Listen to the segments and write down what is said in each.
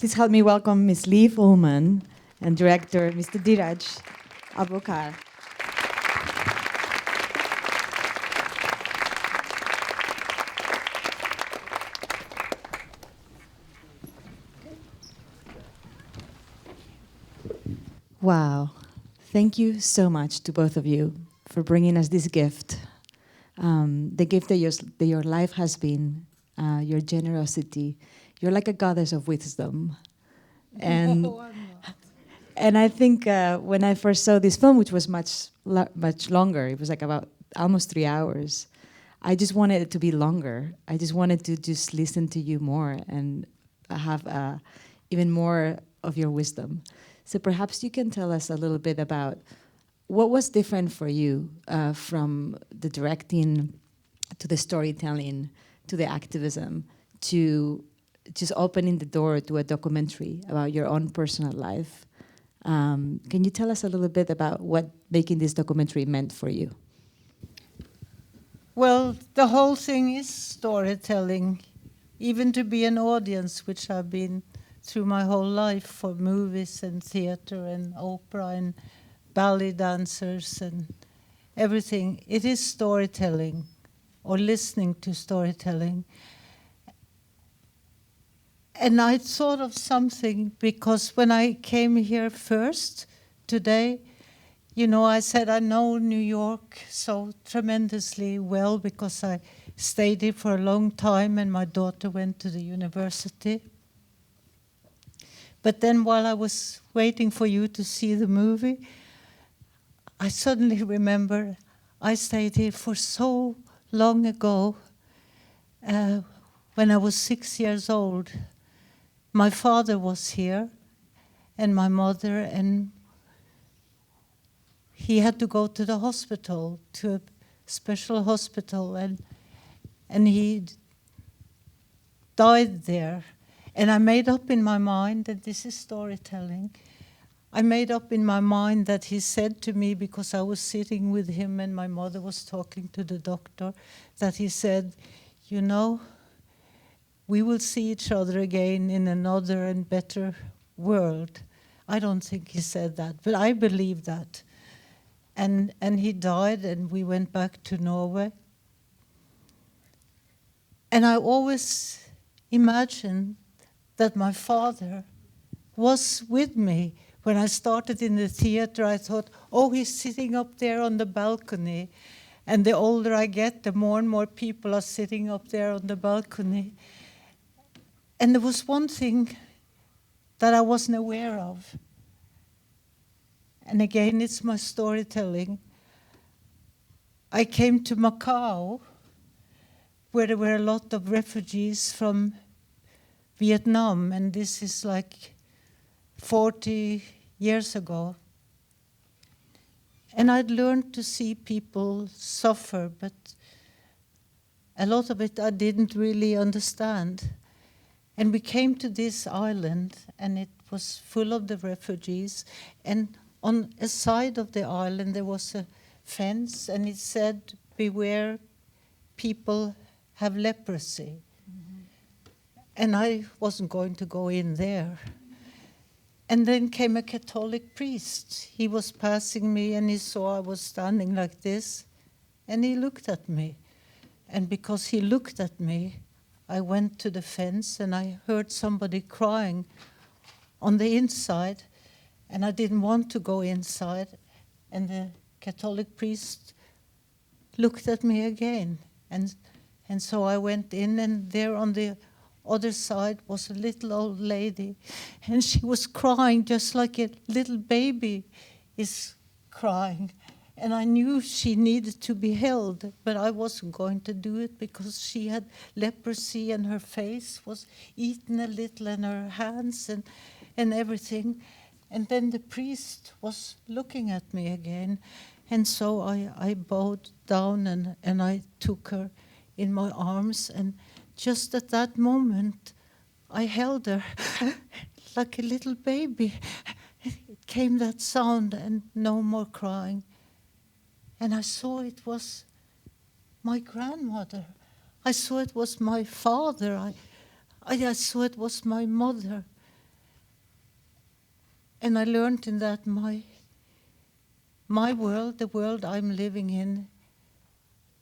Please help me welcome Ms. Liv Ullmann and director Mr. Dheeraj Akolkar. Wow. Thank you so much to both of you for bringing us this gift. The gift that your life has been, your generosity. You're like a goddess of wisdom. And, No, I'm not. and I think when I first saw this film, which was much longer, it was like about almost 3 hours, I just wanted it to be longer. I just wanted to just listen to you more and have even more of your wisdom. So perhaps you can tell us a little bit about what was different for you from the directing to the storytelling to the activism to just opening the door to a documentary about your own personal life. Can you tell us a little bit about what making this documentary meant for you? Well, the whole thing is storytelling, even to be an audience, which I've been through my whole life for movies and theater and opera and ballet dancers and everything. It is storytelling or listening to storytelling. And I thought of something because when I came here first today, you know, I said I know New York so tremendously well because I stayed here for a long time and my daughter went to the university. But then while I was waiting for you to see the movie, I suddenly remember I stayed here for so long ago, when I was 6 years old. My father was here and my mother, and he had to go to the hospital, to a special hospital, and he died there. And I made up in my mind that this is storytelling. I made up in my mind that he said to me, because I was sitting with him and my mother was talking to the doctor, that he said, you know, we will see each other again in another and better world. I don't think he said that, but I believe that. And he died and we went back to Norway. And I always imagined that my father was with me. When I started in the theater, I thought, oh, he's sitting up there on the balcony. And the older I get, the more and more people are sitting up there on the balcony. And there was one thing that I wasn't aware of. And again, it's my storytelling. I came to Macau, where there were a lot of refugees from Vietnam, and this is like 40 years ago. And I'd learned to see people suffer, but a lot of it I didn't really understand. And we came to this island, and it was full of the refugees. And on a side of the island, there was a fence, and it said, beware, people have leprosy. Mm-hmm. And I wasn't going to go in there. And then came a Catholic priest. He was passing me, and he saw I was standing like this, and he looked at me. And because he looked at me, I went to the fence, and I heard somebody crying on the inside, and I didn't want to go inside. And the Catholic priest looked at me again. And so I went in, and there on the other side was a little old lady, and she was crying just like a little baby is crying. And I knew she needed to be held, but I wasn't going to do it because she had leprosy and her face was eaten a little, and her hands and everything. And then the priest was looking at me again, and so I bowed down and I took her in my arms, and just at that moment, I held her like a little baby. It came that sound and no more crying. And I saw it was my grandmother. I saw it was my father. I saw it was my mother. And I learned in that my world, the world I'm living in,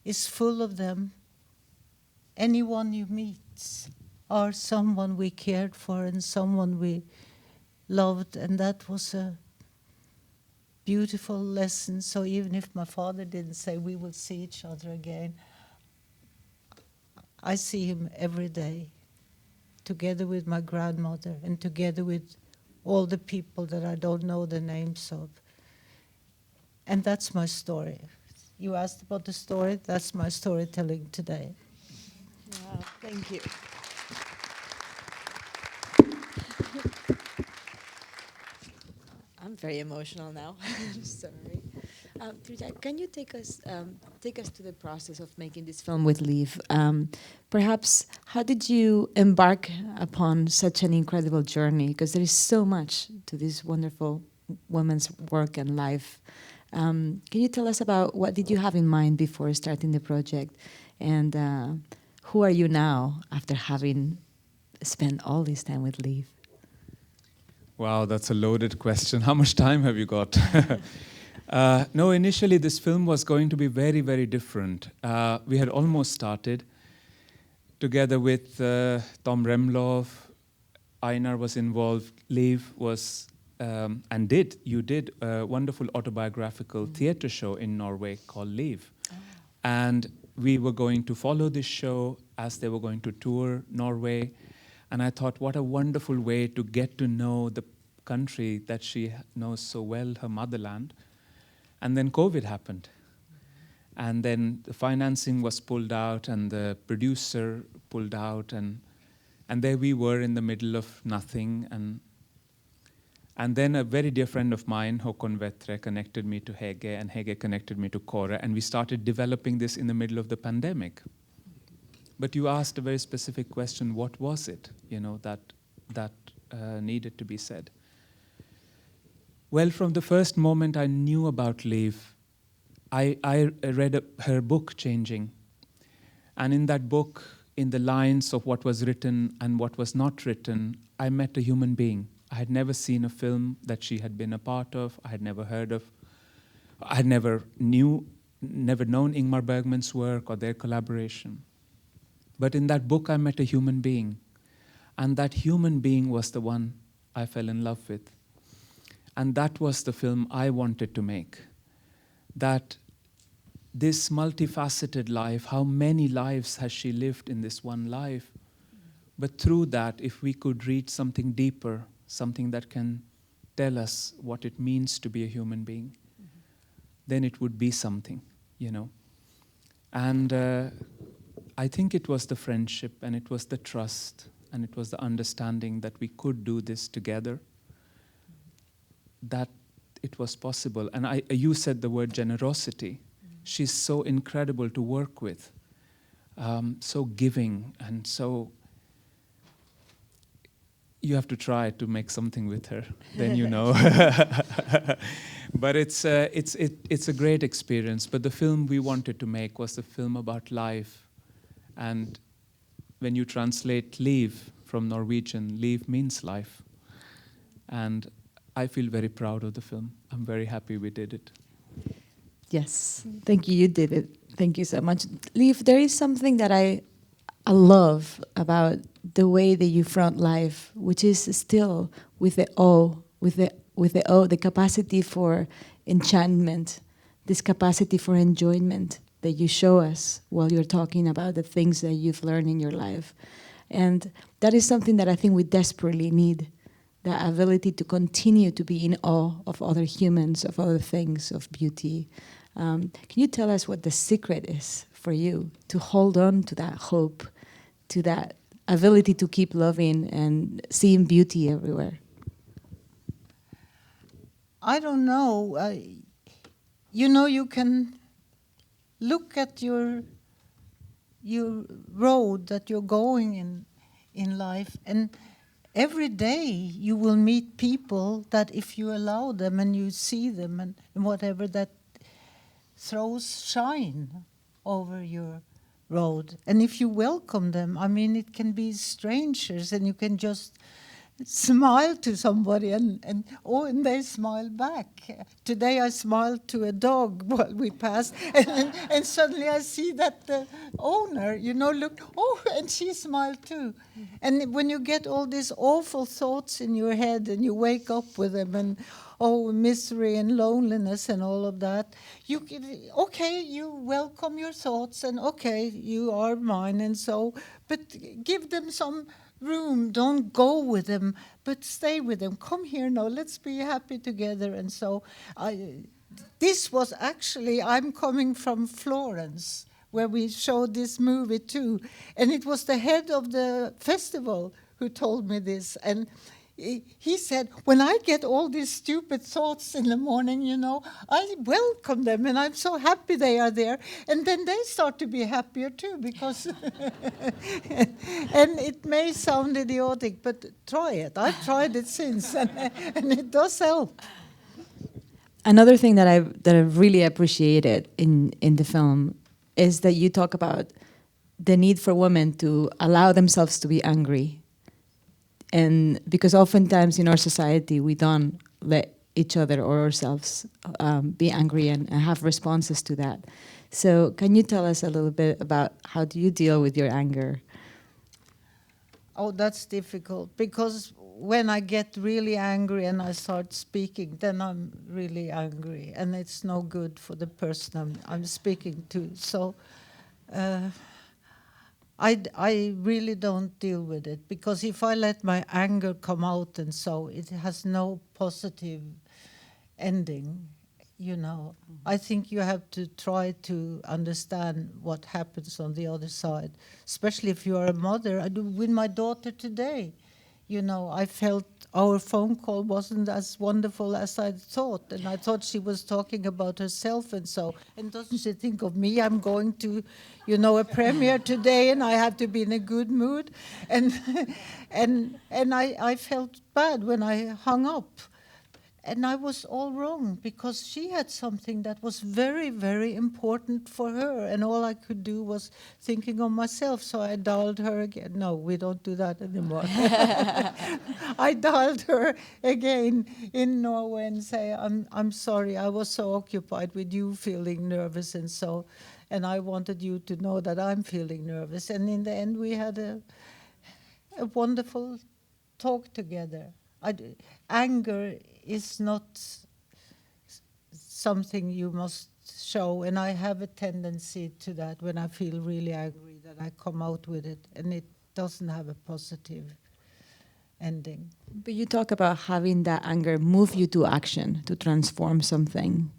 is full of them. Anyone you meet are someone we cared for and someone we loved, and that was a beautiful lesson. So even if my father didn't say we will see each other again, I see him every day, together with my grandmother and together with all the people that I don't know the names of. And that's my story. You asked about the story, that's my storytelling today. Wow, thank you. I'm very emotional now. Sorry. Dheeraj, can you take us to the process of making this film with Liv? Perhaps, how did you embark upon such an incredible journey? Because there is so much to this wonderful woman's work and life. Can you tell us about what did you have in mind before starting the project, and who are you now after having spent all this time with Liv? Wow, that's a loaded question. How much time have you got? No, initially this film was going to be very, very different. We had almost started together with Tom Remlov. Einar was involved. Liv was you did a wonderful autobiographical theatre show in Norway called Liv. Oh. And we were going to follow this show as they were going to tour Norway. And I thought, what a wonderful way to get to know the country that she knows so well, her motherland. And then COVID happened. And then the financing was pulled out and the producer pulled out. And there we were in the middle of nothing. And then a very dear friend of mine, Håkon Vetre, connected me to Hege, and Hege connected me to Kåre, and we started developing this in the middle of the pandemic. But you asked a very specific question: what was it, that needed to be said? Well, from the first moment I knew about Liv, I read her book, Changing, and in that book, in the lines of what was written and what was not written, I met a human being. I had never seen a film that she had been a part of. I had never heard of. I had never known Ingmar Bergman's work or their collaboration. But in that book, I met a human being. And that human being was the one I fell in love with. And that was the film I wanted to make. That this multifaceted life, how many lives has she lived in this one life? But through that, if we could reach something deeper, something that can tell us what it means to be a human being, then it would be something, And I think it was the friendship, and it was the trust, and it was the understanding that we could do this together, that it was possible. And you said the word generosity. She's so incredible to work with, so giving, and so you have to try to make something with her, then you know. But it's a great experience. But the film we wanted to make was a film about life. And when you translate Liv from Norwegian, Liv means life. And I feel very proud of the film. I'm very happy we did it. Yes, thank you. You did it. Thank you so much. Liv, there is something that I love about the way that you front life, which is still with the O, the capacity for enchantment, this capacity for enjoyment that you show us while you're talking about the things that you've learned in your life. And that is something that I think we desperately need, the ability to continue to be in awe of other humans, of other things, of beauty. Can you tell us what the secret is for you to hold on to that hope, to that ability to keep loving and seeing beauty everywhere? I don't know. You can look at your road that you're going in life, and every day you will meet people that, if you allow them and you see them and whatever, that throws shine over your road. And if you welcome them, I mean, it can be strangers, and you can just smile to somebody and they smile back. Today I smiled to a dog while we passed, and suddenly I see that the owner, looked, and she smiled too. And when you get all these awful thoughts in your head and you wake up with them, and misery and loneliness and all of that, you welcome your thoughts, and you are mine, and so, but give them some room. Don't go with them, but stay with them. Come here now, let's be happy together. And so this was actually, I'm coming from Florence, where we showed this movie too, and it was the head of the festival who told me this. And he said, when I get all these stupid thoughts in the morning, I welcome them, and I'm so happy they are there. And then they start to be happier too, because, and it may sound idiotic, but try it. I've tried it since, and it does help. Another thing that I really appreciated in the film is that you talk about the need for women to allow themselves to be angry. And because oftentimes in our society, we don't let each other or ourselves be angry and have responses to that. So can you tell us a little bit about how do you deal with your anger? Oh, that's difficult, because when I get really angry and I start speaking, then I'm really angry, and it's no good for the person I'm speaking to. So I really don't deal with it, because if I let my anger come out, and so it has no positive ending, I think you have to try to understand what happens on the other side, especially if you are a mother. I do with my daughter today. I felt our phone call wasn't as wonderful as I thought, and I thought she was talking about herself, and so, and doesn't she think of me? I'm going to, a premiere today, and I have to be in a good mood, and I felt bad when I hung up. And I was all wrong, because she had something that was very, very important for her, and all I could do was thinking of myself. So I dialed her again. No, we don't do that anymore. I dialed her again in Norway and say, I'm sorry, I was so occupied with you feeling nervous, and so, and I wanted you to know that I'm feeling nervous. And in the end, we had a wonderful talk together. Anger is not something you must show, and I have a tendency to that. When I feel really angry, that I come out with it, and it doesn't have a positive ending. But you talk about having that anger move you to action, to transform something,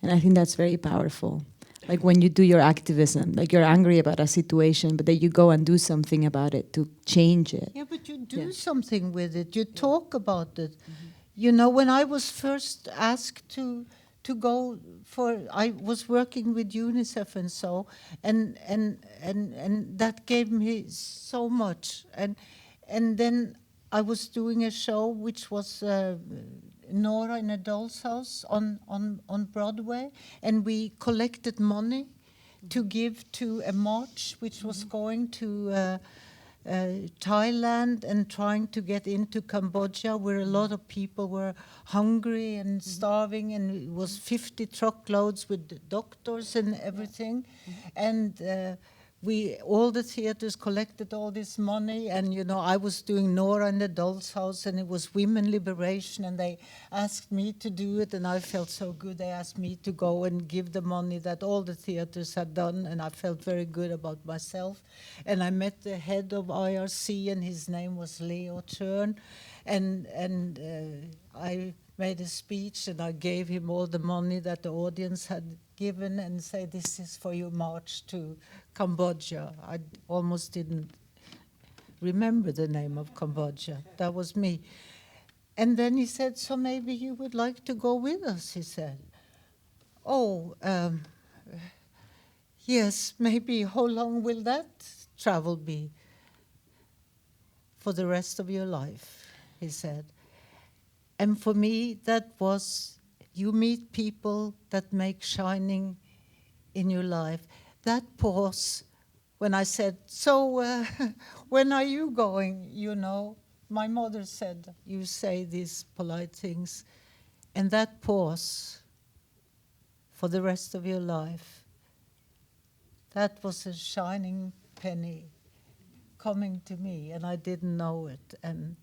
and I think that's very powerful. Like when you do your activism, like you're angry about a situation, but then you go and do something about it to change it. Yeah, but you do something with it. You talk about it. Mm-hmm. When I was first asked to go for, I was working with UNICEF and so, and that gave me so much. And then I was doing a show which was Nora in a Doll's House on Broadway, and we collected money to give to a march which was going to Thailand and trying to get into Cambodia, where a lot of people were hungry and starving, and it was 50 truckloads with doctors and everything. And all the theaters collected all this money, and I was doing Nora in the Doll's House, and it was women liberation, and they asked me to do it, and I felt so good. They asked me to go and give the money that all the theaters had done, and I felt very good about myself. And I met the head of IRC, and his name was Leo Churn, and I made a speech, and I gave him all the money that the audience had given, and say, this is for your march to Cambodia. I almost didn't remember the name of Cambodia. That was me. And then he said, so maybe you would like to go with us, he said. Yes, maybe. How long will that travel be? For the rest of your life, he said. And for me, that was, you meet people that make shining in your life. That pause when I said, so when are you going, My mother said, you say these polite things, and that pause for the rest of your life, that was a shining penny coming to me, and I didn't know it. And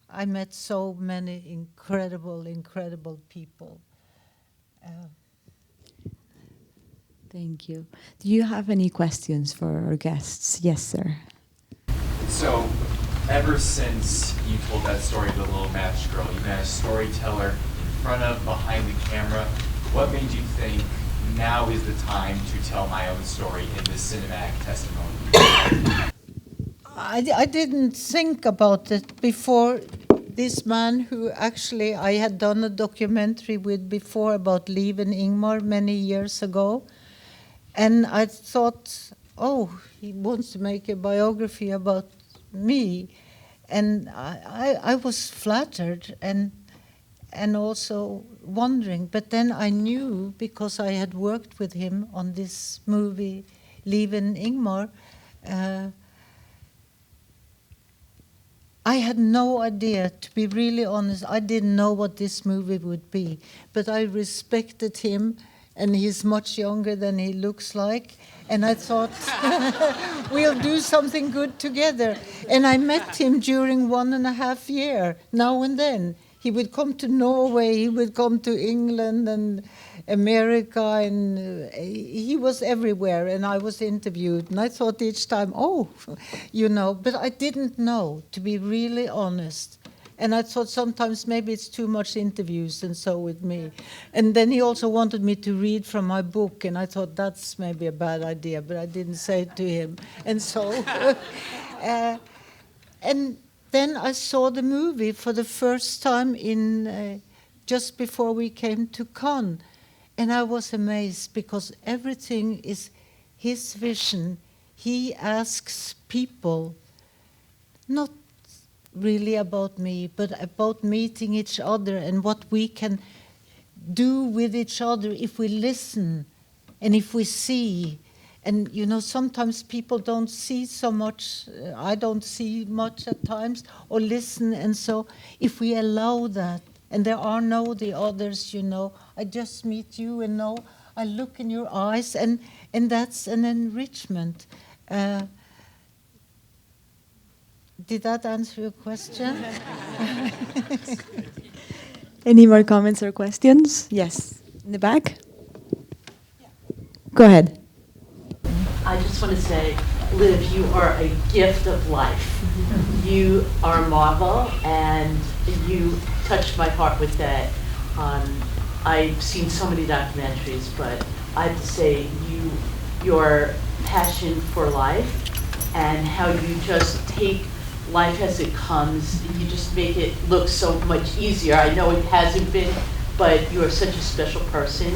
I met so many incredible, incredible people. Thank you. Do you have any questions for our guests? Yes, sir. So, ever since you told that story of the little match girl, you've been a storyteller in front of, behind the camera. What made you think now is the time to tell my own story in this cinematic testimony? I didn't think about it before. This man who actually I had done a documentary with before about Liv and Ingmar many years ago. And I thought, oh, he wants to make a biography about me. And I was flattered and also wondering. But then I knew, because I had worked with him on this movie, Liv and Ingmar, I had no idea, to be really honest. I didn't know what this movie would be. But I respected him, and he's much younger than he looks like. And I thought, we'll do something good together. And I met him during 1.5 years, now and then. He would come to Norway, he would come to England and America, and he was everywhere, and I was interviewed. And I thought each time, oh, you know, but I didn't know, to be really honest. And I thought sometimes maybe it's too much interviews, and so with me. And then he also wanted me to read from my book, and I thought that's maybe a bad idea, but I didn't say it to him. And so, and then I saw the movie for the first time in just before we came to Cannes. And I was amazed, because everything is his vision. He asks people, not really about me, but about meeting each other and what we can do with each other if we listen and if we see. And, you know, sometimes people don't see so much. I don't see much at times, or listen. And so if we allow that, and there are no the others, you know, I just meet you and know, I look in your eyes, and that's an enrichment. Did that answer your question? Any more comments or questions? Yes, in the back. Go ahead. I just want to say, Liv, you are a gift of life. You are a marvel, and you touched my heart with that. I've seen so many documentaries, but I have to say, your passion for life and how you just take life as it comes, you just make it look so much easier. I know it hasn't been, but you are such a special person.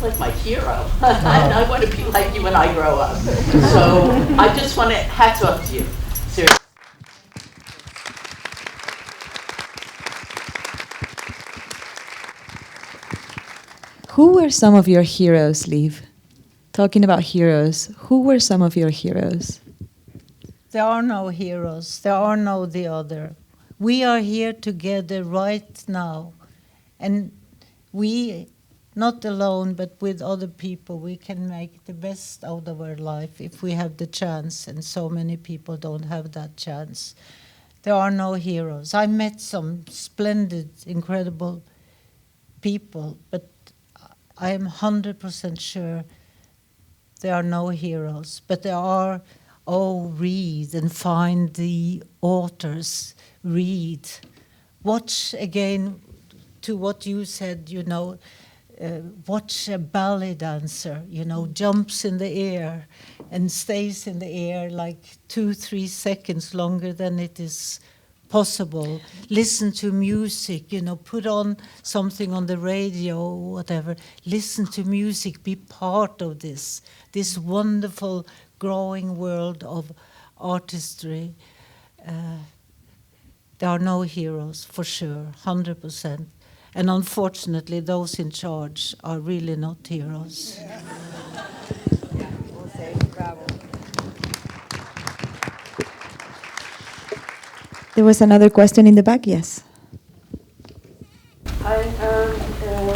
Like my hero. And I want to be like you when I grow up. So I just want to hats off to you. Seriously. Who were some of your heroes, Liv? Talking about heroes, who were some of your heroes? There are no heroes. There are no the other. We are here together right now. And we, not alone, but with other people, we can make the best out of our life if we have the chance, and so many people don't have that chance. There are no heroes. I met some splendid, incredible people, but I am 100% sure there are no heroes. But there are, read and find the authors, read. Watch again, to what you said, you know, watch a ballet dancer, you know, jumps in the air and stays in the air like 2-3 seconds longer than it is possible. Listen to music, you know, put on something on the radio or whatever. Listen to music, be part of this wonderful growing world of artistry. There are no heroes, for sure, 100%. And unfortunately, those in charge are really not heroes. Yeah. We'll say bravo. There was another question in the back, yes. I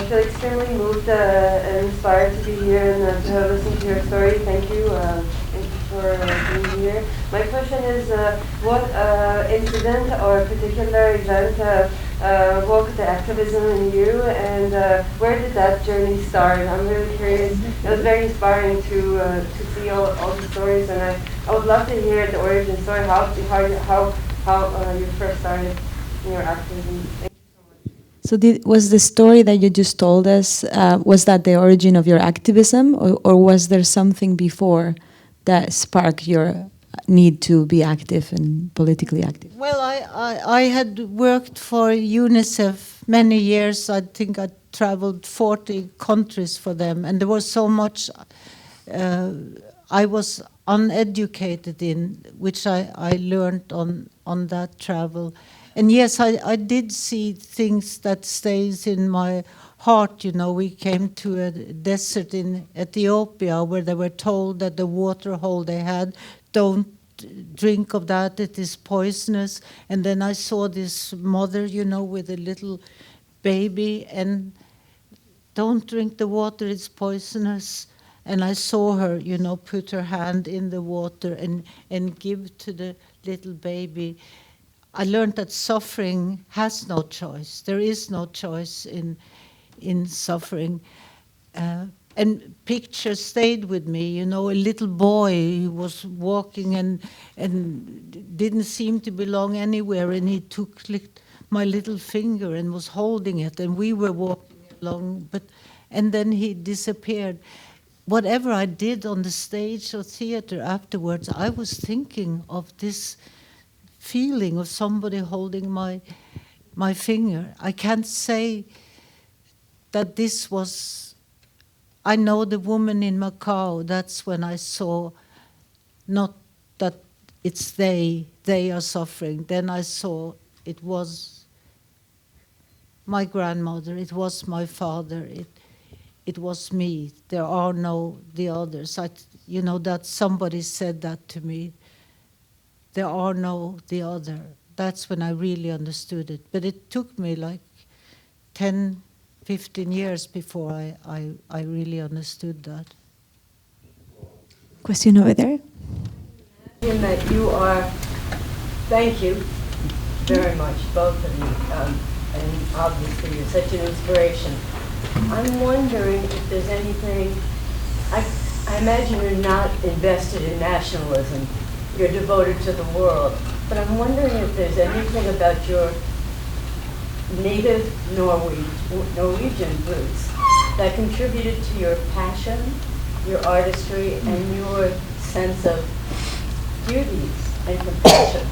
feel extremely moved and inspired to be here and to listen to your story. Thank you. Thank you for being here. My question is, what incident or particular event woke the activism in you, and where did that journey start? I'm really curious. It was very inspiring to see all the stories, and I would love to hear the origin story, how you first started in your activism. So was the story that you just told us, was that the origin of your activism, or was there something before that sparked your need to be active and politically active? Well, I had worked for UNICEF many years. I think I traveled 40 countries for them, and there was so much I was uneducated in, which I learned on that travel. And yes, I did see things that stays in my heart. You know, we came to a desert in Ethiopia where they were told that the water hole they had, don't drink of that, it is poisonous. And then I saw this mother, you know, with a little baby, and don't drink the water, it's poisonous. And I saw her, you know, put her hand in the water and give to the little baby. I learned that suffering has no choice. There is no choice in suffering. And pictures stayed with me. You know, a little boy who was walking and didn't seem to belong anywhere, and he took my little finger and was holding it, and we were walking along, and then he disappeared. Whatever I did on the stage or theater afterwards, I was thinking of this feeling of somebody holding my finger. I can't say that this was, I know the woman in Macau, that's when I saw not that it's they are suffering. Then I saw it was my grandmother, it was my father, it was me. There are no the others. You know, that somebody said that to me. There are no the other. That's when I really understood it. But it took me like 10, 15 years before I really understood that. Question over there. In that you are, thank you very much, both of you, and obviously you're such an inspiration. I'm wondering if there's anything, I imagine you're not invested in nationalism. You're devoted to the world. But I'm wondering if there's anything about your native Norwegian roots that contributed to your passion, your artistry, and your sense of duty and compassion.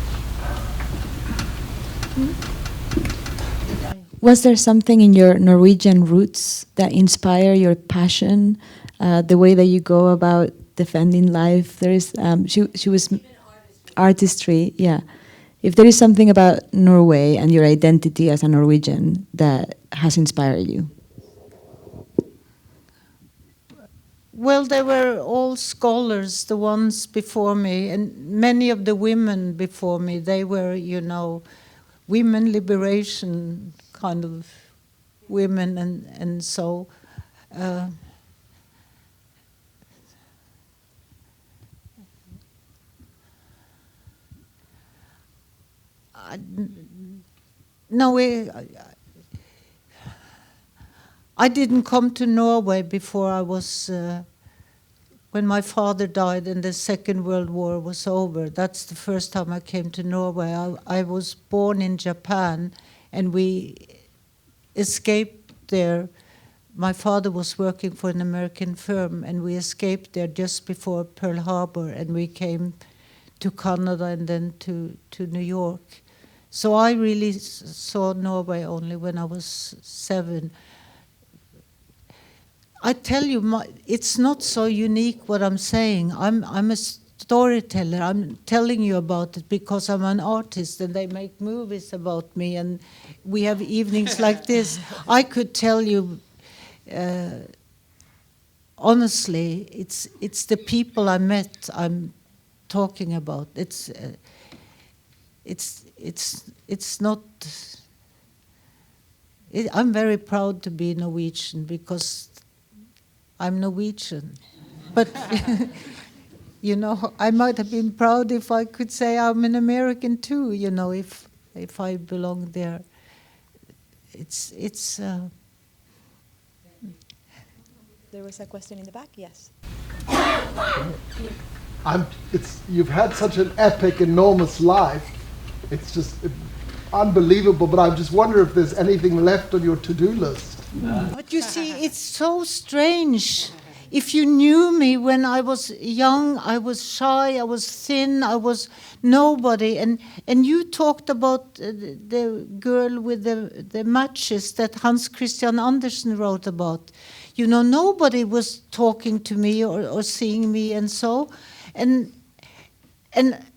Was there something in your Norwegian roots that inspire your passion, the way that you go about defending life? There is, she was artistry, yeah. If there is something about Norway and your identity as a Norwegian that has inspired you. Well, they were all scholars, the ones before me, and many of the women before me, they were, you know, women liberation kind of women, and so no, I didn't come to Norway before I was, when my father died and the Second World War was over. That's the first time I came to Norway. I was born in Japan, and we escaped there. My father was working for an American firm, and we escaped there just before Pearl Harbor, and we came to Canada and then to New York. So I really saw Norway only when I was 7. I tell you, it's not so unique what I'm saying. I'm a storyteller. I'm telling you about it because I'm an artist and they make movies about me and we have evenings like this. I could tell you, honestly, it's the people I met I'm talking about. It's it's not. I'm very proud to be Norwegian because I'm Norwegian, but you know, I might have been proud if I could say I'm an American too. You know, if I belong there, it's. There was a question in the back. Yes. You've had such an epic, enormous life. It's just unbelievable. But I just wonder if there's anything left on your to-do list. But you see, it's so strange. If you knew me when I was young, I was shy, I was thin, I was nobody. And you talked about the girl with the matches that Hans Christian Andersen wrote about. You know, nobody was talking to me or seeing me and so. And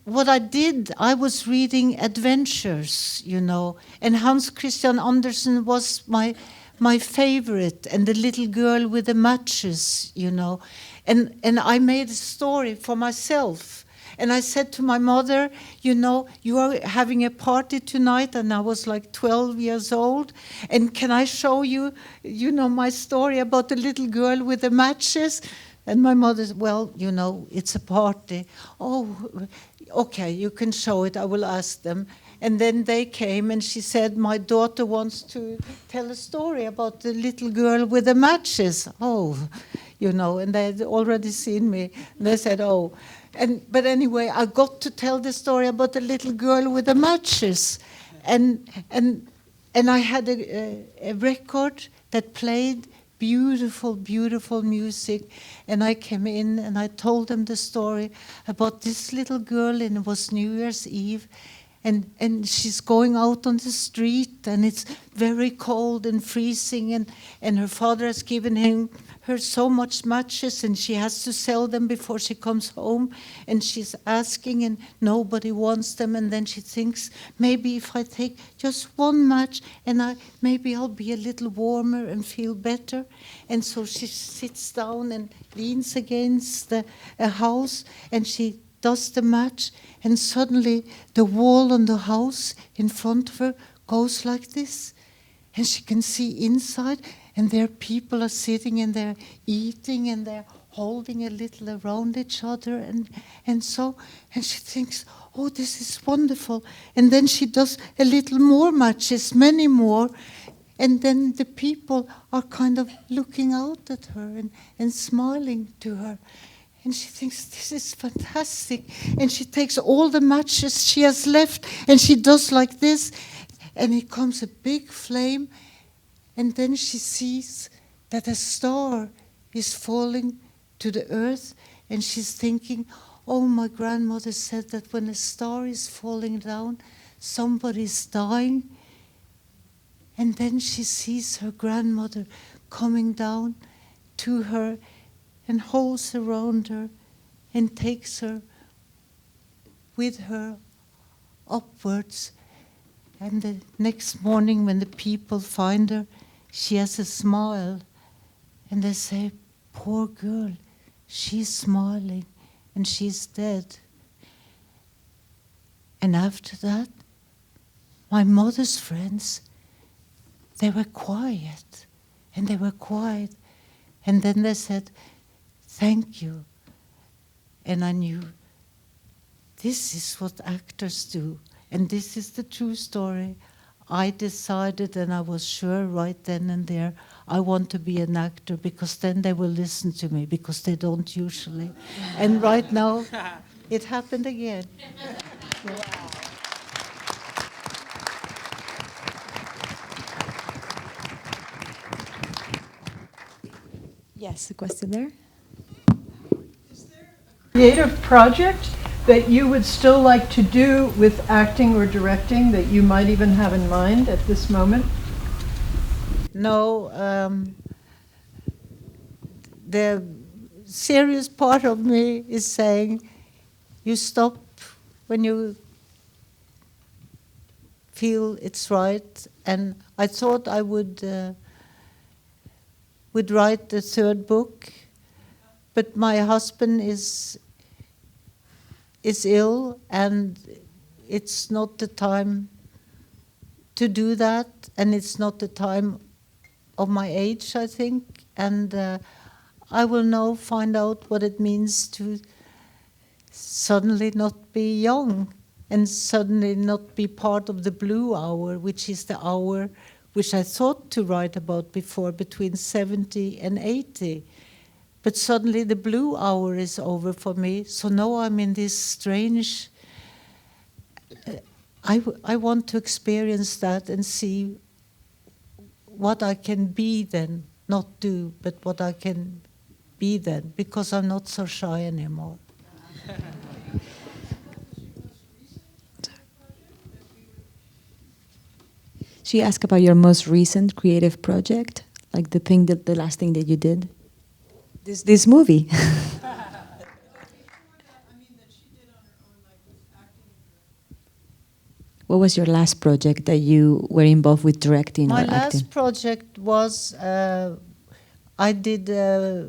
what I did, I was reading adventures, you know. And Hans Christian Andersen was my favorite, and the little girl with the matches, you know. And I made a story for myself. And I said to my mother, you know, you are having a party tonight, and I was like 12 years old. And can I show you, you know, my story about the little girl with the matches? And my mother said, well, you know, it's a party. Oh, okay, you can show it. I will ask them. And then they came, and she said, my daughter wants to tell a story about the little girl with the matches. Oh, you know, and they had already seen me. And they said, oh. But anyway, I got to tell the story about the little girl with the matches. And I had a record that played beautiful, beautiful music. And I came in and I told them the story about this little girl, and it was New Year's Eve. And she's going out on the street, and it's very cold and freezing, and her father has given her so much matches, and she has to sell them before she comes home, and she's asking, and nobody wants them, and then she thinks, maybe if I take just one match, and maybe I'll be a little warmer and feel better. And so she sits down and leans against a house, and she does the match, and suddenly the wall on the house in front of her goes like this, and she can see inside, and there people are sitting, and they're eating, and they're holding a little around each other, and she thinks, oh, this is wonderful. And then she does a little more matches, many more, and then the people are kind of looking out at her and smiling to her. And she thinks, this is fantastic. And she takes all the matches she has left, and she does like this, and it comes a big flame, and then she sees that a star is falling to the earth, and she's thinking, oh, my grandmother said that when a star is falling down, somebody's dying. And then she sees her grandmother coming down to her, and holds around her and takes her with her upwards. And the next morning when the people find her, she has a smile. And they say, poor girl, she's smiling and she's dead. And after that, my mother's friends, they were quiet. And they were quiet. And then they said, thank you. And I knew this is what actors do. And this is the true story. I decided, and I was sure right then and there, I want to be an actor, because then they will listen to me, because they don't usually. And right now, it happened again. Yeah. Yes, a question there. Creative project that you would still like to do with acting or directing that you might even have in mind at this moment? No, the serious part of me is saying, you stop when you feel it's right. And I thought I would write the third book, but my husband is ill, and it's not the time to do that, and it's not the time of my age, I think. And I will now find out what it means to suddenly not be young and suddenly not be part of the blue hour, which is the hour which I thought to write about before, between 70 and 80. But suddenly the blue hour is over for me, so now I'm in this strange... I want to experience that and see what I can be then, not do, but what I can be then, because I'm not so shy anymore. She asked about your most recent creative project, like the last thing that you did. This movie. What was your last project that you were involved with directing or acting? My last project was, I did a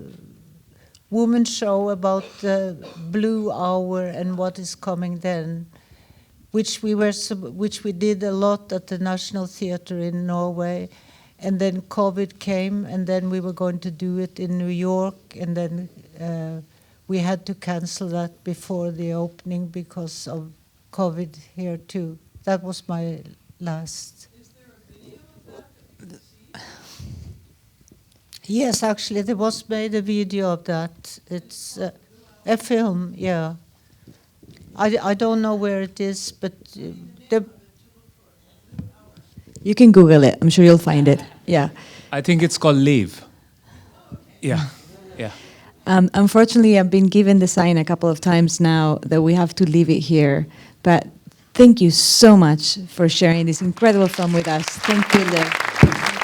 woman show about the blue hour and what is coming then, which we did a lot at the National Theatre in Norway, and then COVID came, and then we were going to do it in New York, and then we had to cancel that before the opening because of COVID here too. That was my last. Is there a video of that? Yes, actually, there was made a video of that. It's a film, yeah. I don't know where it is, but you can Google it. I'm sure you'll find it. Yeah. I think it's called Liv. Yeah, yeah. Unfortunately, I've been given the sign a couple of times now that we have to leave it here. But thank you so much for sharing this incredible film with us. Thank you, Liv.